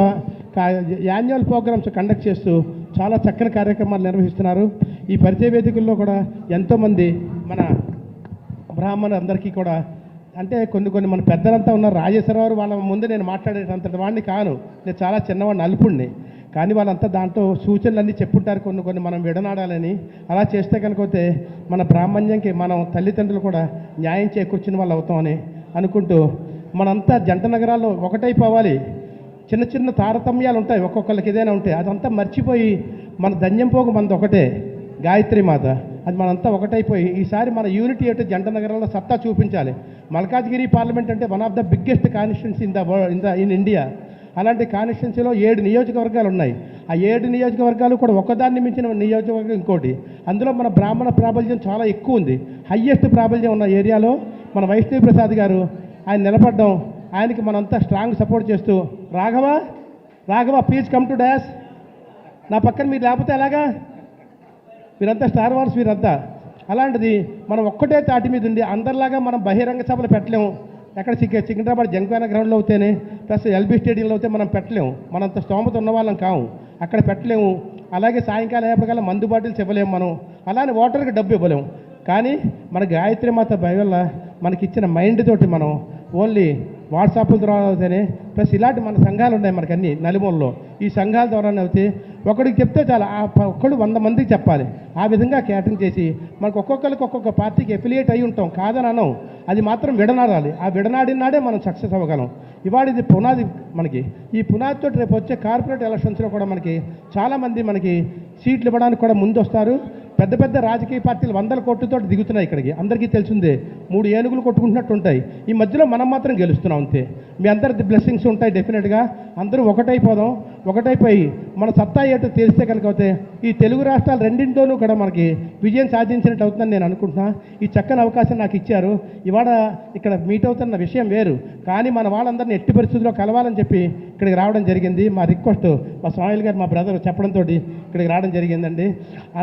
యాన్యువల్ ప్రోగ్రామ్స్ కండక్ట్ చేస్తూ చాలా చక్కని కార్యక్రమాలు నిర్వహిస్తున్నారు. ఈ పరిచయ వేదికల్లో కూడా ఎంతోమంది మన బ్రాహ్మణులు అందరికీ కూడా అంటే కొన్ని మన పెద్దలంతా ఉన్నారు. రాజేశ్వరరావు వాళ్ళ ముందు నేను మాట్లాడేటంత వాడిని కాను, నేను చాలా చిన్నవాడిని, అల్పుణ్ణి. కానీ వాళ్ళంతా దాంట్లో సూచనలన్నీ చెప్పుంటారు కొన్ని మనం విడనాడాలని. అలా చేస్తే కనుకపోతే మన బ్రాహ్మణ్యంకి మనం తల్లిదండ్రులు కూడా న్యాయం చేకూర్చిన వాళ్ళు అవుతామని అనుకుంటూ మనంతా జంట నగరాల్లో ఒకటైపోవాలి. చిన్న చిన్న తారతమ్యాలు ఉంటాయి, ఒక్కొక్కరికి ఏదైనా ఉంటాయి, అదంతా మర్చిపోయి మన ధన్యం పోగు మనది ఒకటే, గాయత్రి మాత. అది మనంతా ఒకటైపోయి ఈసారి మన యూనిటీ అంటే జంట నగరాల్లో సత్తా చూపించాలి. మల్కాజ్గిరి పార్లమెంట్ అంటే one of the biggest constituency in India. అలాంటి కాన్స్టిట్యున్సీలో 7 నియోజకవర్గాలు ఉన్నాయి. ఆ 7 నియోజకవర్గాలు కూడా ఒకదాన్ని మించిన నియోజకవర్గం ఇంకోటి. అందులో మన బ్రాహ్మణ ప్రాబల్యం చాలా ఎక్కువ ఉంది. హయ్యెస్ట్ ప్రాబల్యం ఉన్న ఏరియాలో మన వైష్ణవి ప్రసాద్ గారు ఆయన నిలబడడం, ఆయనకి మనంతా స్ట్రాంగ్ సపోర్ట్ చేస్తూ Raghava please come to dash, నా పక్కన మీరు లేకపోతే ఎలాగా, మీరంతా స్టార్ వార్స్ మీరంతా. అలాంటిది మనం ఒక్కటే తాటి మీద ఉండి అందరిలాగా మనం బహిరంగ సభలు పెట్టలేము. ఎక్కడ సికింద్రాబాద్ జంక్యాన గ్రౌండ్లో అవుతేనే ప్లస్ ఎల్బీ స్టేడియంలో అయితే మనం పెట్టలేము, మనంత స్తోమత ఉన్న వాళ్ళం కావు, అక్కడ పెట్టలేము. అలాగే సాయంకాలం అయ్యేపటికల్లా మందు బాటిల్స్ ఇవ్వలేము మనం, అలానే వాటర్కి డబ్బు ఇవ్వలేము. కానీ మన గాయత్రి మాత భయ వల్ల మనకిచ్చిన మైండ్ తోటి మనం ఓన్లీ వాట్సాప్ ద్వారా అవుతానే, ప్లస్ ఇలాంటి మన సంఘాలు ఉన్నాయి మనకు అన్ని నలుమూలలో. ఈ సంఘాల ద్వారానే అవుతే ఒకడికి చెప్తే చాలా, ఆ ఒక్కడు 100 మందికి చెప్పాలి. ఆ విధంగా క్యాటరింగ్ చేసి మనకు ఒక్కొక్కరికి ఒక్కొక్క పార్టీకి ఎఫిలియేట్ అయి ఉంటాం కాదని అనం, అది మాత్రం విడనాడాలి. ఆ విడనాడినాడే మనం సక్సెస్ అవ్వగలం. ఇవాళ ఇది పునాది మనకి. ఈ పునాదితో రేపు వచ్చే కార్పొరేట్ ఎలక్షన్స్లో కూడా మనకి చాలామంది మనకి సీట్లు ఇవ్వడానికి కూడా ముందు వస్తారు. పెద్ద పెద్ద రాజకీయ పార్టీలు 100 కోట్లతో దిగుతున్నాయి ఇక్కడికి, అందరికీ తెలిసిందే. 3 ఏనుగులు కొట్టుకుంటున్నట్టు ఉంటాయి. ఈ మధ్యలో మనం మాత్రం గెలుస్తున్నాం అంతే. మీ అందరి బ్లెస్సింగ్స్ ఉంటాయి డెఫినెట్గా. అందరూ ఒకటైపోదాం. ఒకటైపోయి మన సత్తా ఏంటో తెలిస్తే కనుకపోతే ఈ తెలుగు రాష్ట్రాలు రెండింటిలోనూ కూడా మనకి విజయం సాధించినట్టు అవుతుందని నేను అనుకుంటున్నా. ఈ చక్కని అవకాశం నాకు ఇచ్చారు. ఇవాళ ఇక్కడ మీట్ అవుతున్న విషయం వేరు, కానీ మన వాళ్ళందరినీ ఎట్టి పరిస్థితుల్లో కలవాలని చెప్పి ఇక్కడికి రావడం జరిగింది. మా రిక్వెస్ట్ మా స్వామిలు గారు మా బ్రదర్ చెప్పడంతో ఇక్కడికి రావడం జరిగిందండి.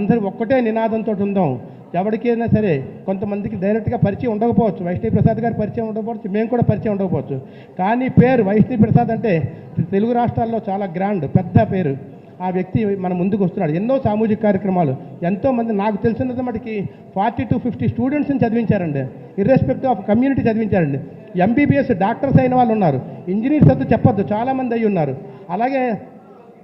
అందరూ ఒక్కటే నినాదంతో ఉందాం. ఎవరికైనా సరే కొంతమందికి డైరెక్ట్గా పరిచయం ఉండకపోవచ్చు, వైష్ణవి ప్రసాద్ గారి పరిచయం ఉండకపోవచ్చు, మేము కూడా పరిచయం ఉండకపోవచ్చు. కానీ పేరు వైష్ణవి ప్రసాద్ అంటే తెలుగు రాష్ట్రాల్లో చాలా గ్రాండ్ పెద్ద పేరు. ఆ వ్యక్తి మన ముందుకు వస్తున్నాడు. ఎన్నో సామాజిక కార్యక్రమాలు, ఎంతోమంది నాకు తెలిసినంత మటుకి 40 to 50 స్టూడెంట్స్ని చదివించారండి. ఇర్రెస్పెక్టివ్ ఆఫ్ కమ్యూనిటీ చదివించారండి. ఎంబీబీఎస్ డాక్టర్స్ అయిన వాళ్ళు ఉన్నారు, ఇంజనీర్స్ అయితే చెప్పొద్దు చాలామంది అయ్యి ఉన్నారు. అలాగే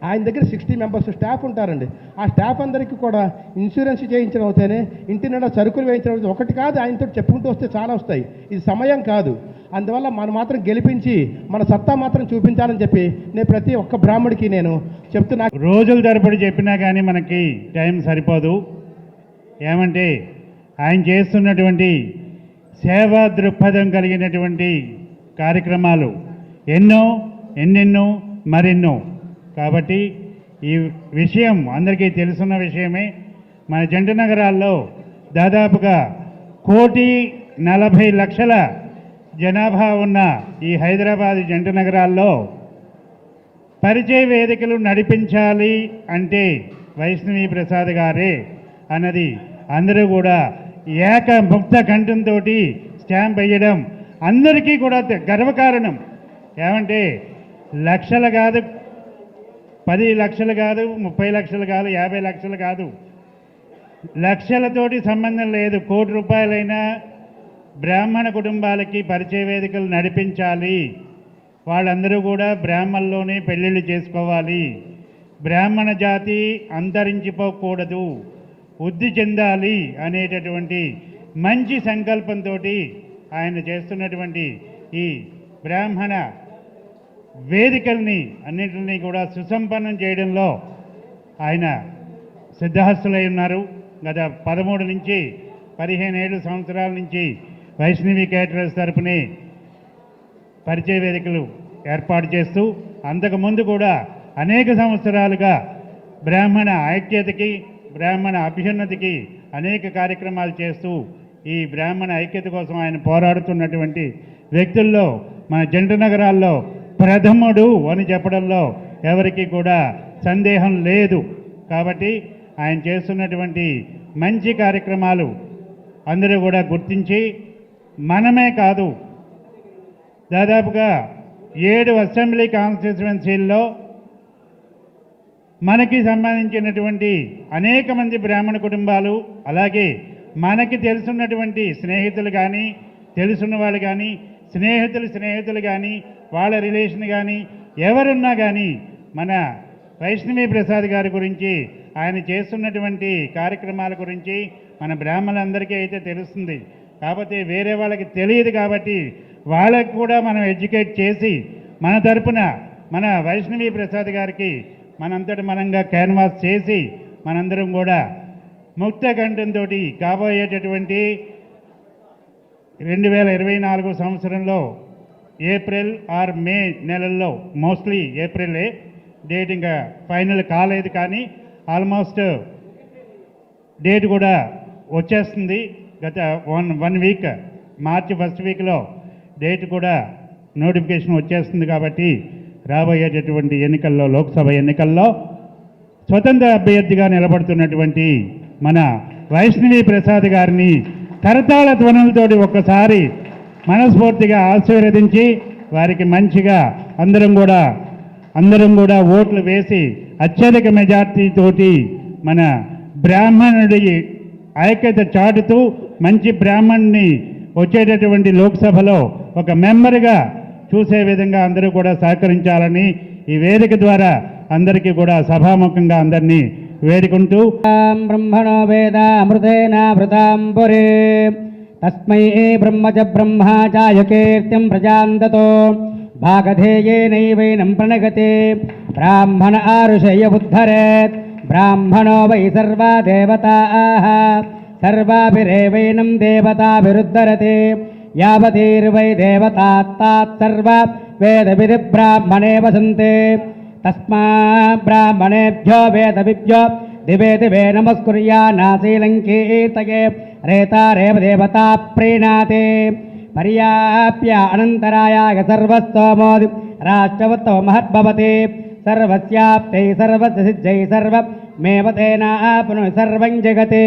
ఆయన దగ్గర 60 మెంబర్స్ స్టాఫ్ ఉంటారండి. ఆ స్టాఫ్ అందరికీ కూడా ఇన్సూరెన్స్ చేయించడం అవుతేనే, ఇంటి నిండా సరుకులు వేయించడం అవుతుంది. ఒకటి కాదు, ఆయనతో చెప్పుకుంటూ వస్తే చాలా వస్తాయి. ఇది సమయం కాదు. అందువల్ల మనం మాత్రం గెలిపించి మన సత్తా మాత్రం చూపించాలని చెప్పి నేను ప్రతి ఒక్క బ్రాహ్మడికి నేను చెప్తున్నా. రోజుల తరబడి చెప్పినా కానీ మనకి టైం సరిపోదు. ఏమంటే ఆయన చేస్తున్నటువంటి సేవా దృక్పథం కలిగినటువంటి కార్యక్రమాలు ఎన్నెన్నో మరెన్నో. కాబట్టి ఈ విషయం అందరికీ తెలుసున్న విషయమే. మన జంట నగరాల్లో దాదాపుగా 1,40,00,000 జనాభా ఉన్న ఈ హైదరాబాద్ జంట నగరాల్లో పరిచయ వేదికలు నడిపించాలి అంటే వైష్ణవి ప్రసాద్ గారే అన్నది అందరూ కూడా ముక్త కంఠంతో స్టాంప్ వేయడం అందరికీ కూడా గర్వకారణం. ఏమంటే లక్షలు కాదు, 10 లక్షలు కాదు, 30 లక్షలు కాదు, 50 లక్షలు కాదు, లక్షలతోటి సంబంధం లేదు. 1 కోటి రూపాయలైనా బ్రాహ్మణ కుటుంబాలకి పరిచయ వేదికలు నడిపించాలి. వాళ్ళందరూ కూడా బ్రాహ్మణుల్లోనే పెళ్ళిళ్ళు చేసుకోవాలి. బ్రాహ్మణ జాతి అంతరించిపోకూడదు, వృద్ధి చెందాలి అనేటటువంటి మంచి సంకల్పంతో ఆయన చేస్తున్నటువంటి ఈ బ్రాహ్మణ వేదికల్ని అన్నింటినీ కూడా సుసంపన్నం చేయడంలో ఆయన సిద్ధహస్తులై ఉన్నారు. గత 13 నుంచి 15 సంవత్సరాల నుంచి వైష్ణవి క్యాటరర్స్ తరపునే పరిచయ వేదికలు ఏర్పాటు చేస్తూ, అంతకుముందు కూడా అనేక సంవత్సరాలుగా బ్రాహ్మణ ఐక్యతకి, బ్రాహ్మణ అభ్యున్నతికి అనేక కార్యక్రమాలు చేస్తూ ఈ బ్రాహ్మణ ఐక్యత కోసం ఆయన పోరాడుతున్నటువంటి వ్యక్తుల్లో మన జంట నగరాల్లో ప్రథముడు అని చెప్పడంలో ఎవరికి కూడా సందేహం లేదు. కాబట్టి ఆయన చేస్తున్నటువంటి మంచి కార్యక్రమాలు అందరూ కూడా గుర్తించి, మనమే కాదు దాదాపుగా 7 అసెంబ్లీ కాన్స్టిట్యుయెన్సీల్లో మనకి సంబంధించినటువంటి అనేక మంది బ్రాహ్మణ కుటుంబాలు, అలాగే మనకి తెలుసున్నటువంటి స్నేహితులు కానీ, తెలుసున్న వాళ్ళు కానీ, స్నేహితులు కానీ, వాళ్ళ రిలేషన్ కానీ ఎవరున్నా కానీ మన వైష్ణవి ప్రసాద్ గారి గురించి, ఆయన చేస్తున్నటువంటి కార్యక్రమాల గురించి మన బ్రాహ్మణులందరికీ అయితే తెలుస్తుంది. కాకపోతే వేరే వాళ్ళకి తెలియదు. కాబట్టి వాళ్ళకు కూడా మనం ఎడ్యుకేట్ చేసి మన తరపున మన వైష్ణవి ప్రసాద్ గారికి మనంతటి మనంగా క్యాన్వాస్ చేసి మనందరం కూడా ముక్త కంఠంతో కాబోయేటటువంటి 2024 సంవత్సరంలో ఏప్రిల్ ఆర్ మే నెలల్లో, మోస్ట్లీ ఏప్రిలే డేట్, ఇంకా ఫైనల్ కాలేదు కానీ ఆల్మోస్ట్ డేట్ కూడా వచ్చేస్తుంది. గత వన్ వీక్, మార్చి 1st వీక్లో డేట్ కూడా నోటిఫికేషన్ వచ్చేస్తుంది. కాబట్టి రాబోయేటటువంటి ఎన్నికల్లో, లోక్సభ ఎన్నికల్లో స్వతంత్ర అభ్యర్థిగా నిలబడుతున్నటువంటి మన వైష్ణవి ప్రసాద్ గారిని కరతాళ ధ్వనులతోటి ఒక్కసారి మనస్ఫూర్తిగా ఆశీర్వదించి వారికి మంచిగా అందరం కూడా ఓట్లు వేసి అత్యధిక మెజార్టీతోటి మన బ్రాహ్మణుడి ఐక్యత చాటుతూ మంచి బ్రాహ్మణ్ణి వచ్చేటటువంటి లోక్సభలో ఒక మెంబర్గా చూసే విధంగా అందరూ కూడా సహకరించాలని ఈ వేదిక ద్వారా అందరికీ కూడా సభాముఖంగా అందరినీ వేడుకుంటూ, బ్రహ్మణో వేద అమృతేన వృతాంబురే తస్మై బ్రహ్మచ బ్రహ్మాచాయ కీర్తిం ప్రజాంతతో భాగధేయేనైవైనం ప్రణగతే బ్రాహ్మణ ఆరుషయ ఉద్ధరేత్ బ్రాహ్మణో వై సర్వా దేవతాః సర్వాభిరేవైనం దేవతాభిరుద్ధరతే యావతీర్వై దేవతాత్తాత్ సర్వ వేదవిధి బ్రాహ్మణే వసంతే తస్మా బ్రాహ్మణేభ్యో వేదవిభ్యో దివే దివే నమస్కుర్యాన్నాశీలం కీర్తయే రేతారేవ దేవతా ప్రీణాతే పర్యాప్య అనంతరాయాయ సర్వస్తోమోది రాష్ట్రవత్తో మహద్భవతి సర్వస్యాప్తై సర్వస్య సిద్ధై సర్వమేవ తేనాప్ను సర్వం జగతే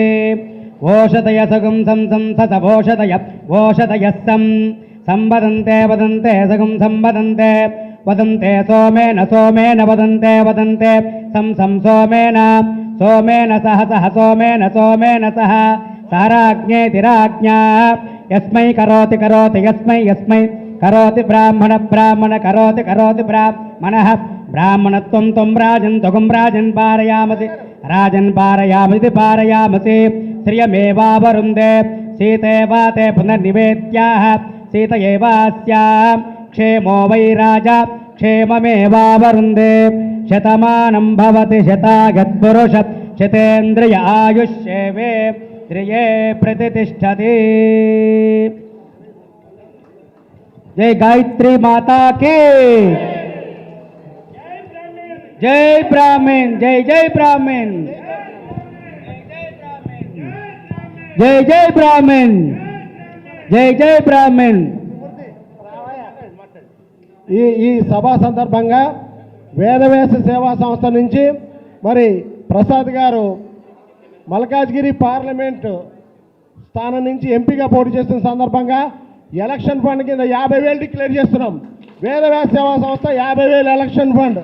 ఓషధయ సగం సంసంసోషధయ ఓషధయ సంవదంతే వదంతే సగం సంవదంతే వదంతే సోమేన వదంతే సం సోమేన సహ సోమేన సహ సారాజ్ఞేతి రాజ్ఞా యస్మై కరోతి యస్మై కరోతి బ్రాహ్మణ కరోతి బ్రాహ్మణః బ్రాహ్మణత్వం త్వం రాజన్ పారయామసి శ్రియమేవావరుందే సీతేవాతే పునర్నివేద్యాః సీతయేవాస్యాం క్షేమో వై రాజా క్షేమమేవావరుందే శతమానం భవతి శతాగత్పురుష శతేంద్రియ ఆయుష్యేవే త్రియే ప్రతిష్టతి. జై గాయత్రి మాతా కీ జై బ్రాహ్మణ్ జై బ్రాహ్మణ్ జై బ్రాహ్మణ్ జై బ్రాహ్మణ్. ఈ సభా సందర్భంగా వేదవ్యాస సేవా సంస్థ నుంచి మరి ప్రసాద్ గారు మల్కాజ్గిరి పార్లమెంటు స్థానం నుంచి ఎంపీగా పోటీ చేస్తున్న సందర్భంగా ఎలక్షన్ ఫండ్ కింద 50,000 డిక్లేర్ చేస్తున్నాం. వేదవ్యాస సేవా సంస్థ 50,000 ఎలక్షన్ ఫండ్